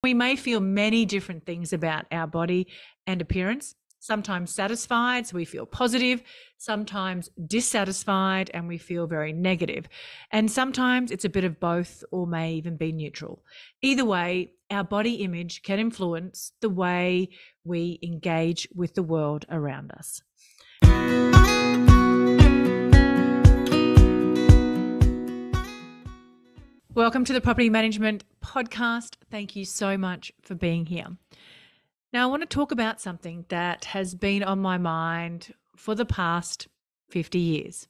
We may feel many different things about our body and appearance, sometimes satisfied, so we feel positive, sometimes dissatisfied, and we feel very negative. And sometimes it's a bit of both or may even be neutral. Either way, our body image can influence the way we engage with the world around us. Welcome to the Property Management Podcast. Thank you so much for being here. Now, I want to talk about something that has been on my mind for the past 50 years.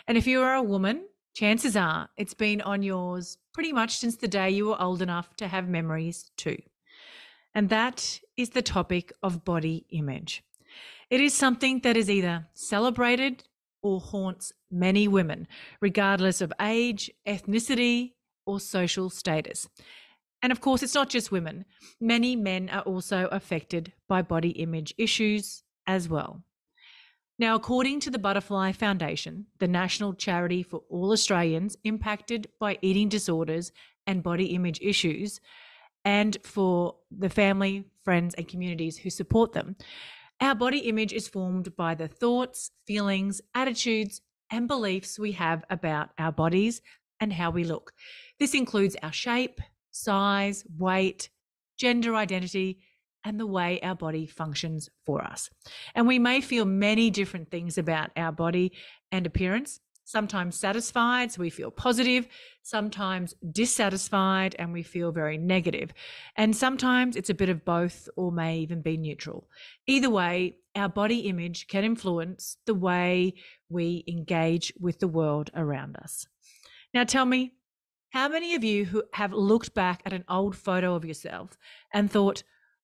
And if you are a woman, chances are it's been on yours pretty much since the day you were old enough to have memories too. And that is the topic of body image. It is something that is either celebrated or haunts many women, regardless of age, ethnicity, or social status. And of course, it's not just women. Many men are also affected by body image issues as well. Now, according to the Butterfly Foundation, the national charity for all Australians impacted by eating disorders and body image issues, and for the family, friends, and communities who support them, our body image is formed by the thoughts, feelings, attitudes, and beliefs we have about our bodies and how we look. This includes our shape, size, weight, gender identity, and the way our body functions for us. And we may feel many different things about our body and appearance, sometimes satisfied, so we feel positive, sometimes dissatisfied, and we feel very negative. And sometimes it's a bit of both or may even be neutral. Either way, our body image can influence the way we engage with the world around us. Now tell me, how many of you who have looked back at an old photo of yourself and thought,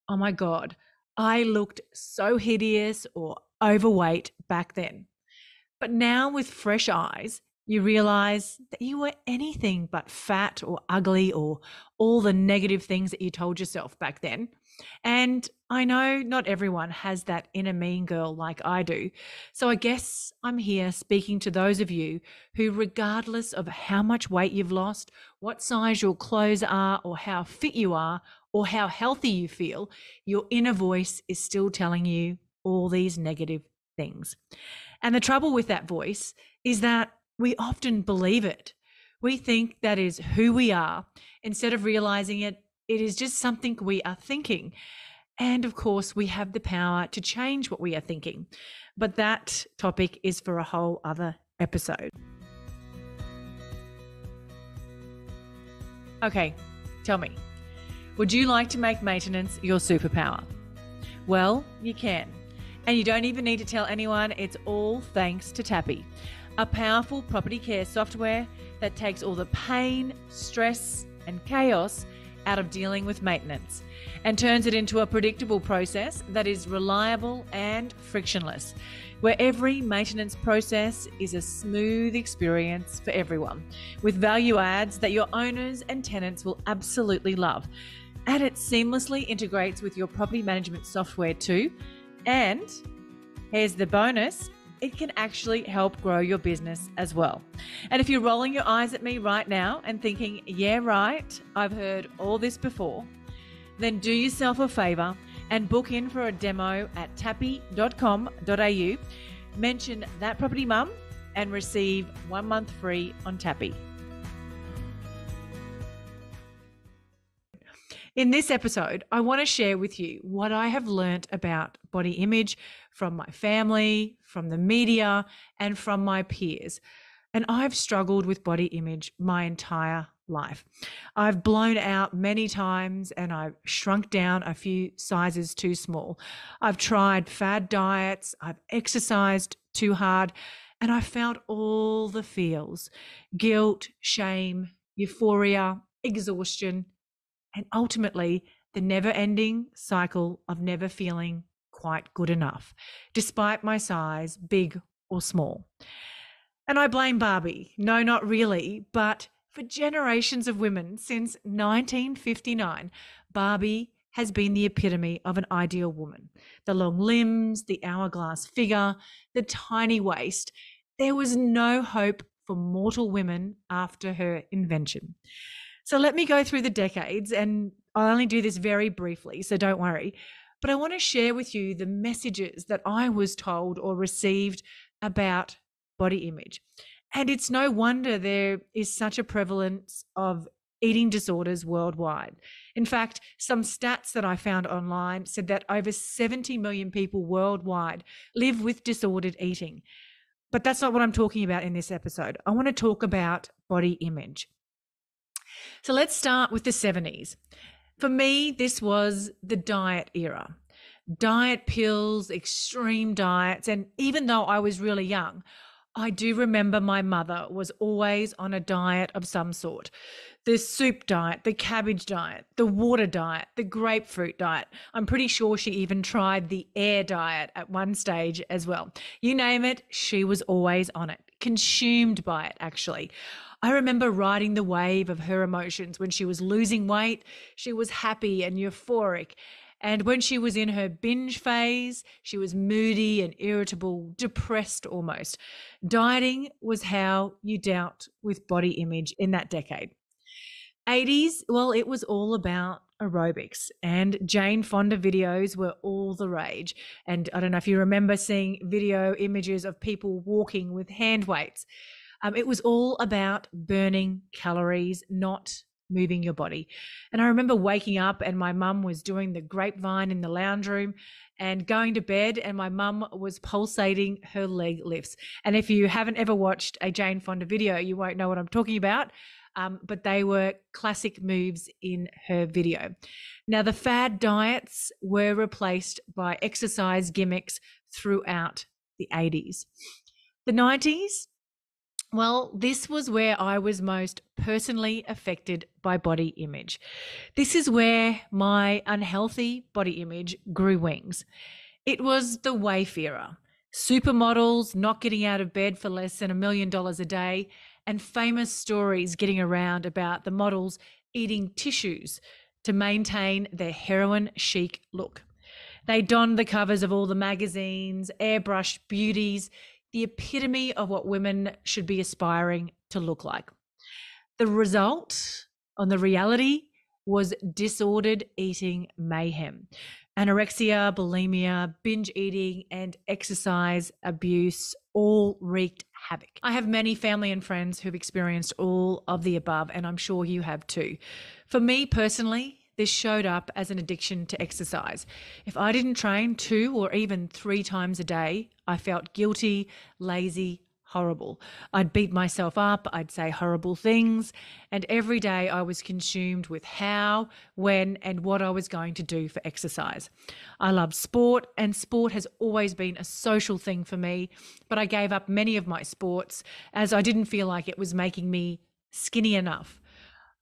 oh my God, I looked so hideous or overweight back then? But now with fresh eyes, you realize that you were anything but fat or ugly or all the negative things that you told yourself back then. And I know not everyone has that inner mean girl like I do. So I guess I'm here speaking to those of you who, regardless of how much weight you've lost, what size your clothes are, or how fit you are, or how healthy you feel, your inner voice is still telling you all these negative things. And the trouble with that voice is that we often believe it. We think that is who we are, instead of realizing it is just something we are thinking. And of course, we have the power to change what we are thinking. But that topic is for a whole other episode. Okay, tell me, would you like to make maintenance your superpower? Well, you can. And you don't even need to tell anyone. It's all thanks to Tappy, a powerful property care software that takes all the pain, stress, and chaos out of dealing with maintenance and turns it into a predictable process that is reliable and frictionless, where every maintenance process is a smooth experience for everyone, with value adds that your owners and tenants will absolutely love. And it seamlessly integrates with your property management software too. And here's the bonus, it can actually help grow your business as well. And if you're rolling your eyes at me right now and thinking, yeah, right, I've heard all this before, then do yourself a favor and book in for a demo at tappy.com.au. Mention That Property Mum and receive 1 month free on Tappy. In this episode, I want to share with you what I have learnt about body image from my family, from the media, and from my peers. And I've struggled with body image my entire life. I've blown out many times and I've shrunk down a few sizes too small. I've tried fad diets, I've exercised too hard, and I felt all the feels: guilt, shame, euphoria, exhaustion, and ultimately the never-ending cycle of never feeling quite good enough, despite my size, big or small. And I blame Barbie. No, not really, but for generations of women since 1959, Barbie has been the epitome of an ideal woman. The long limbs, the hourglass figure, the tiny waist. There was no hope for mortal women after her invention. So let me go through the decades and I'll only do this very briefly, so don't worry. But I want to share with you the messages that I was told or received about body image. And it's no wonder there is such a prevalence of eating disorders worldwide. In fact, some stats that I found online said that over 70 million people worldwide live with disordered eating. But that's not what I'm talking about in this episode. I want to talk about body image. So let's start with the 70s. For me, this was the diet era. Diet pills, extreme diets, and even though I was really young, I do remember my mother was always on a diet of some sort. The soup diet, the cabbage diet, the water diet, the grapefruit diet. I'm pretty sure she even tried the air diet at one stage as well. You name it, she was always on it, consumed by it, actually. I remember riding the wave of her emotions. When she was losing weight, she was happy and euphoric. And when she was in her binge phase, she was moody and irritable, depressed almost. Dieting was how you dealt with body image in that decade. 80s, well, it was all about aerobics, and Jane Fonda videos were all the rage. And I don't know if you remember seeing video images of people walking with hand weights. It was all about burning calories, not moving your body. And I remember waking up and my mum was doing the grapevine in the lounge room and going to bed, and my mum was pulsating her leg lifts. And if you haven't ever watched a Jane Fonda video, you won't know what I'm talking about. But they were classic moves in her video. Now, the fad diets were replaced by exercise gimmicks throughout the 80s. The 90s, well, this was where I was most personally affected by body image. This is where my unhealthy body image grew wings. It was the waif era. Supermodels not getting out of bed for less than $1 million a day, and famous stories getting around about the models eating tissues to maintain their heroin chic look. They donned the covers of all the magazines, airbrushed beauties, the epitome of what women should be aspiring to look like. The result on the reality was disordered eating mayhem. Anorexia, bulimia, binge eating, and exercise abuse all wreaked havoc. I have many family and friends who've experienced all of the above, and I'm sure you have too. For me personally, this showed up as an addiction to exercise. If I didn't train 2 or even 3 times a day, I felt guilty, lazy, horrible. I'd beat myself up, I'd say horrible things, and every day I was consumed with how, when, and what I was going to do for exercise. I loved sport, and sport has always been a social thing for me, but I gave up many of my sports as I didn't feel like it was making me skinny enough.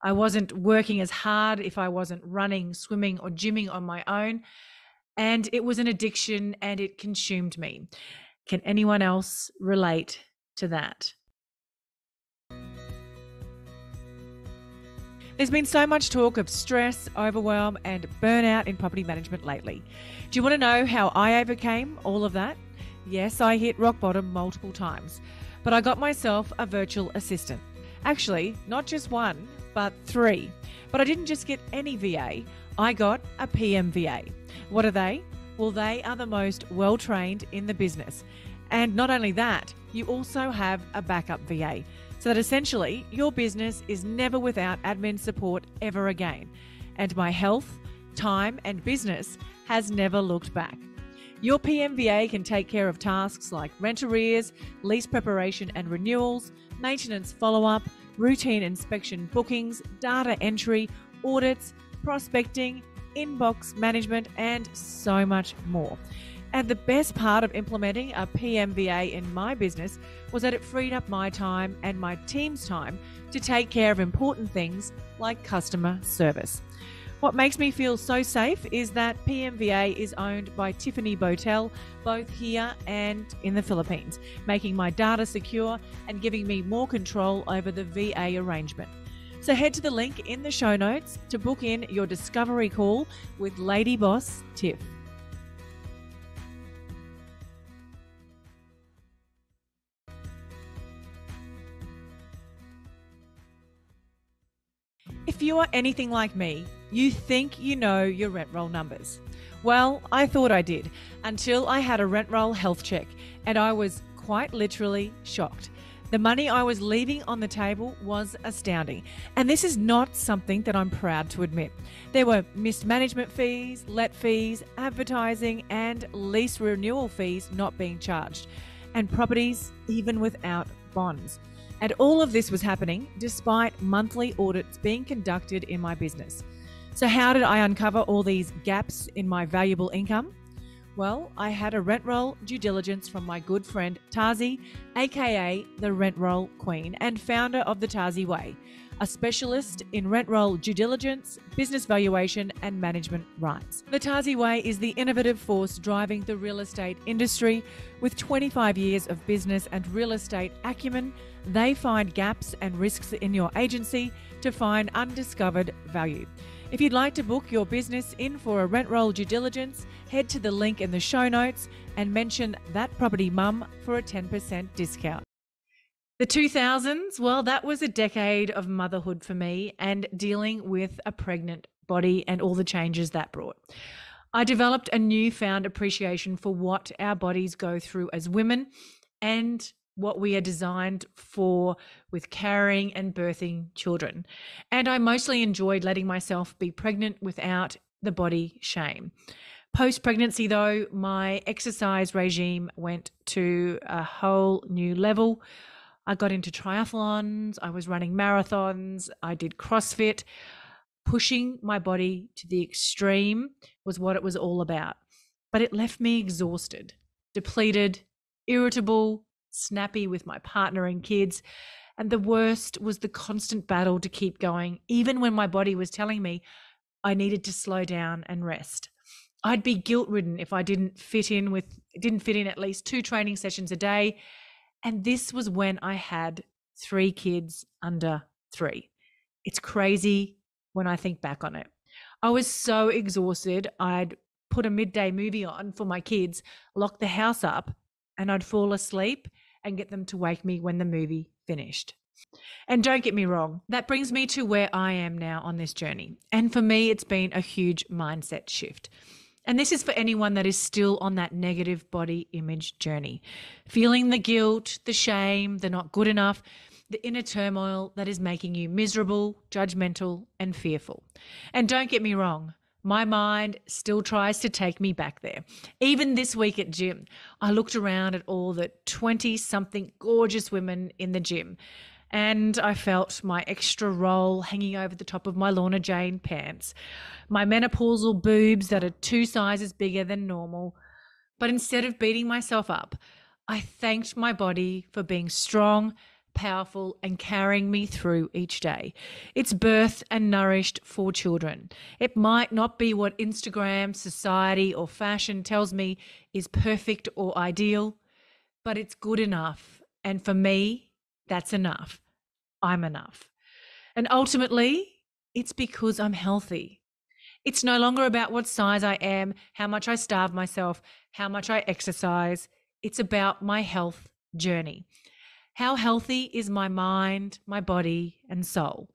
I wasn't working as hard if I wasn't running, swimming, or gymming on my own. And it was an addiction and it consumed me. Can anyone else relate to that? There's been so much talk of stress, overwhelm, and burnout in property management lately. Do you want to know how I overcame all of that? Yes, I hit rock bottom multiple times, but I got myself a virtual assistant. Actually, not just one, but 3. But I didn't just get any VA, I got a PMVA. What are they? Well, they are the most well-trained in the business. And not only that, you also have a backup VA, so that essentially your business is never without admin support ever again. And my health, time, and business has never looked back. Your PMVA can take care of tasks like rent arrears, lease preparation and renewals, maintenance follow-up, routine inspection bookings, data entry, audits, prospecting, inbox management, and so much more. And the best part of implementing a PMVA in my business was that it freed up my time and my team's time to take care of important things like customer service. What makes me feel so safe is that PMVA is owned by Tiffany Botel, both here and in the Philippines, making my data secure and giving me more control over the VA arrangement. So head to the link in the show notes to book in your discovery call with Lady Boss Tiff. If you are anything like me, You think you know your rent roll numbers. Well, I thought I did until I had a rent roll health check, and I was quite literally shocked. The money I was leaving on the table was astounding, and this is not something that I'm proud to admit. There were missed management fees, let fees, advertising, and lease renewal fees not being charged, and properties even without bonds. And all of this was happening despite monthly audits being conducted in my business. So how did I uncover all these gaps in my valuable income? Well, I had a rent roll due diligence from my good friend Tazi, aka the Rent Roll Queen and founder of the Tazi Way, a specialist in rent roll due diligence, business valuation, and management rights. The Tazi Way is the innovative force driving the real estate industry. With 25 years of business and real estate acumen, they find gaps and risks in your agency to find undiscovered value. If you'd like to book your business in for a rent roll due diligence, head to the link in the show notes and mention That Property Mum for a 10% discount. The 2000s, well, that was a decade of motherhood for me and dealing with a pregnant body and all the changes that brought. I developed a newfound appreciation for what our bodies go through as women and what we are designed for with carrying and birthing children. And I mostly enjoyed letting myself be pregnant without the body shame. Post-pregnancy, though, my exercise regime went to a whole new level. I got into triathlons, I was running marathons, I did CrossFit. Pushing my body to the extreme was what it was all about. But it left me exhausted, depleted, irritable, snappy with my partner and kids. And the worst was the constant battle to keep going, even when my body was telling me I needed to slow down and rest. I'd be guilt-ridden if I didn't fit in at least 2 training sessions a day. And this was when I had 3 kids under 3. It's crazy when I think back on it. I was so exhausted, I'd put a midday movie on for my kids, lock the house up, and I'd fall asleep and get them to wake me when the movie finished. And don't get me wrong, that brings me to where I am now on this journey. And for me, it's been a huge mindset shift. And this is for anyone that is still on that negative body image journey, feeling the guilt, the shame, the not good enough, the inner turmoil that is making you miserable, judgmental, and fearful. And don't get me wrong, my mind still tries to take me back there. Even this week at gym, I looked around at all the 20-something gorgeous women in the gym, and I felt my extra roll hanging over the top of my Lorna Jane pants, my menopausal boobs that are 2 sizes bigger than normal. But instead of beating myself up, I thanked my body for being strong, powerful, and carrying me through each day. It's birthed and nourished 4 children. It might not be what Instagram, society, or fashion tells me is perfect or ideal, but it's good enough. And for me, that's enough. I'm enough. And ultimately, it's because I'm healthy. It's no longer about what size I am, how much I starve myself, how much I exercise. It's about my health journey. How healthy is my mind, my body, and soul?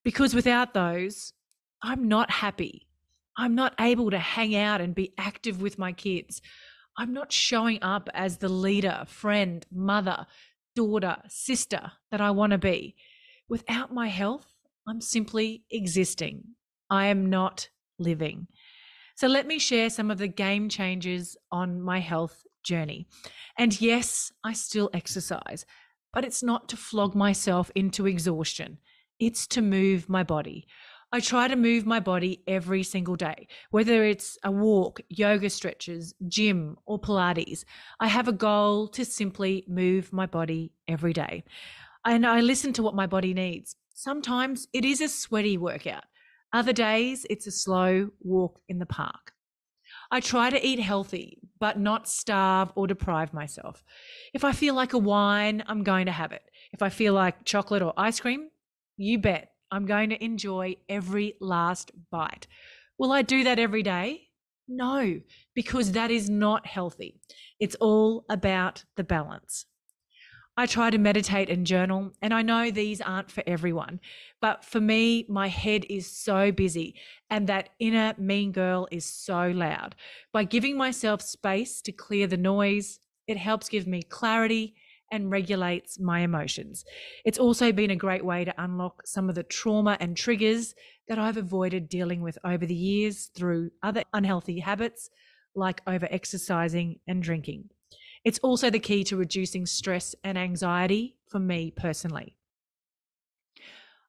Because without those, I'm not happy. I'm not able to hang out and be active with my kids. I'm not showing up as the leader, friend, mother, daughter, sister that I want to be. Without my health, I'm simply existing. I am not living. So let me share some of the game changers on my health journey. And yes, I still exercise, but it's not to flog myself into exhaustion. It's to move my body. I try to move my body every single day, whether it's a walk, yoga stretches, gym, or Pilates. I have a goal to simply move my body every day. And I listen to what my body needs. Sometimes it is a sweaty workout. Other days, it's a slow walk in the park. I try to eat healthy, but not starve or deprive myself. If I feel like a wine, I'm going to have it. If I feel like chocolate or ice cream, you bet I'm going to enjoy every last bite. Will I do that every day? No, because that is not healthy. It's all about the balance. I try to meditate and journal, and I know these aren't for everyone, but for me, my head is so busy and that inner mean girl is so loud. By giving myself space to clear the noise, it helps give me clarity and regulates my emotions. It's also been a great way to unlock some of the trauma and triggers that I've avoided dealing with over the years through other unhealthy habits like over-exercising and drinking. It's also the key to reducing stress and anxiety for me personally.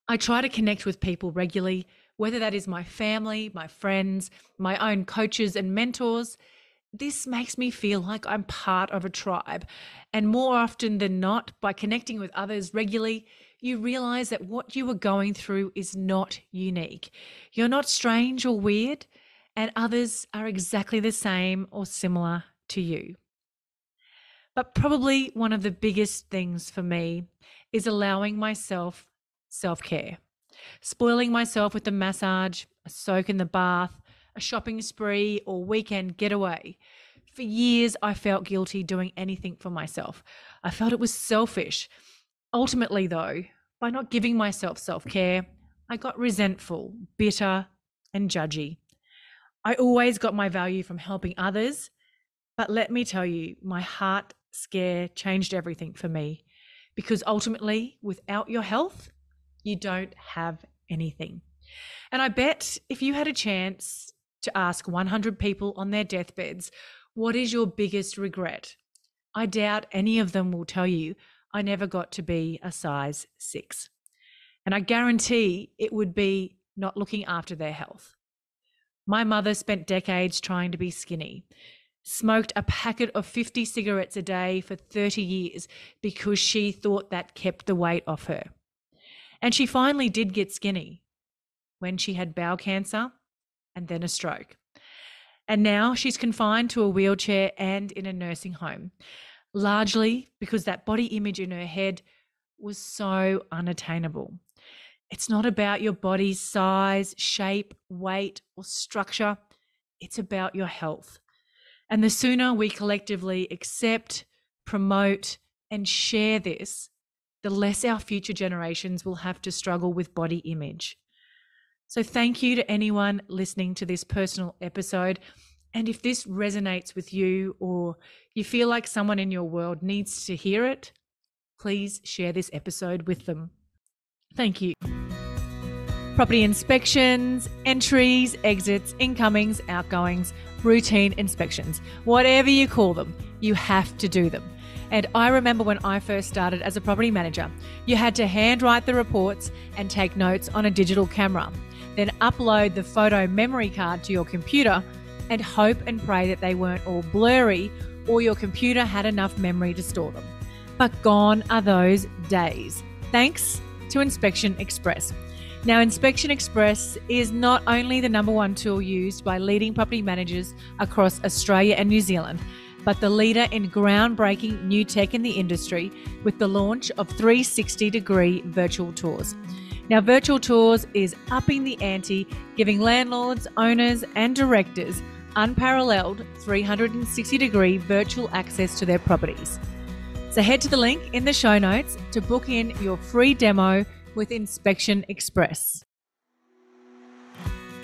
I try to connect with people regularly, whether that is my family, my friends, my own coaches and mentors. This makes me feel like I'm part of a tribe. And more often than not, by connecting with others regularly, you realize that what you are going through is not unique. You're not strange or weird, and others are exactly the same or similar to you. But probably one of the biggest things for me is allowing myself self-care, spoiling myself with a massage, a soak in the bath, a shopping spree, or weekend getaway. For years, I felt guilty doing anything for myself. I felt it was selfish. Ultimately, though, by not giving myself self-care, I got resentful, bitter, and judgy. I always got my value from helping others, but let me tell you, my heart scare changed everything for me, because ultimately, without your health, you don't have anything. And I bet if you had a chance to ask 100 people on their deathbeds, what is your biggest regret? I doubt any of them will tell you, I never got to be a size 6. And I guarantee it would be not looking after their health. My mother spent decades trying to be skinny, smoked a packet of 50 cigarettes a day for 30 years because she thought that kept the weight off her. And she finally did get skinny when she had bowel cancer and then a stroke. And now she's confined to a wheelchair and in a nursing home, largely because that body image in her head was so unattainable. It's not about your body's size, shape, weight, or structure. It's about your health. And the sooner we collectively accept, promote, and share this, the less our future generations will have to struggle with body image. So thank you to anyone listening to this personal episode. And if this resonates with you or you feel like someone in your world needs to hear it, please share this episode with them. Thank you. Property inspections, entries, exits, incomings, outgoings, routine inspections, whatever you call them, you have to do them. And I remember when I first started as a property manager, you had to handwrite the reports and take notes on a digital camera, then upload the photo memory card to your computer and hope and pray that they weren't all blurry or your computer had enough memory to store them. But gone are those days, thanks to Inspection Express. Now, Inspection Express is not only the #1 tool used by leading property managers across Australia and New Zealand, but the leader in groundbreaking new tech in the industry with the launch of 360-degree virtual tours. Now, virtual tours is upping the ante, giving landlords, owners, and directors unparalleled 360-degree virtual access to their properties. So head to the link in the show notes to book in your free demo with Inspection Express.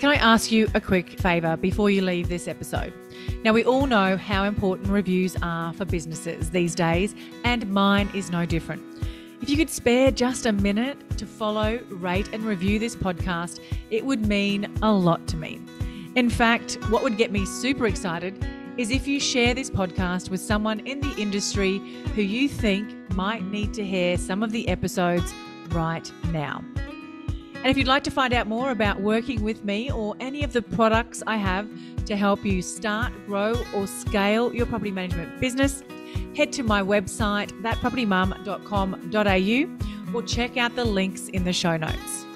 Can I ask you a quick favour before you leave this episode? Now, we all know how important reviews are for businesses these days, and mine is no different. If you could spare just a minute to follow, rate and review this podcast, it would mean a lot to me. In fact, what would get me super excited is if you share this podcast with someone in the industry who you think might need to hear some of the episodes right now. And if you'd like to find out more about working with me or any of the products I have to help you start, grow or scale your property management business, head to my website, thatpropertymum.com.au, or check out the links in the show notes.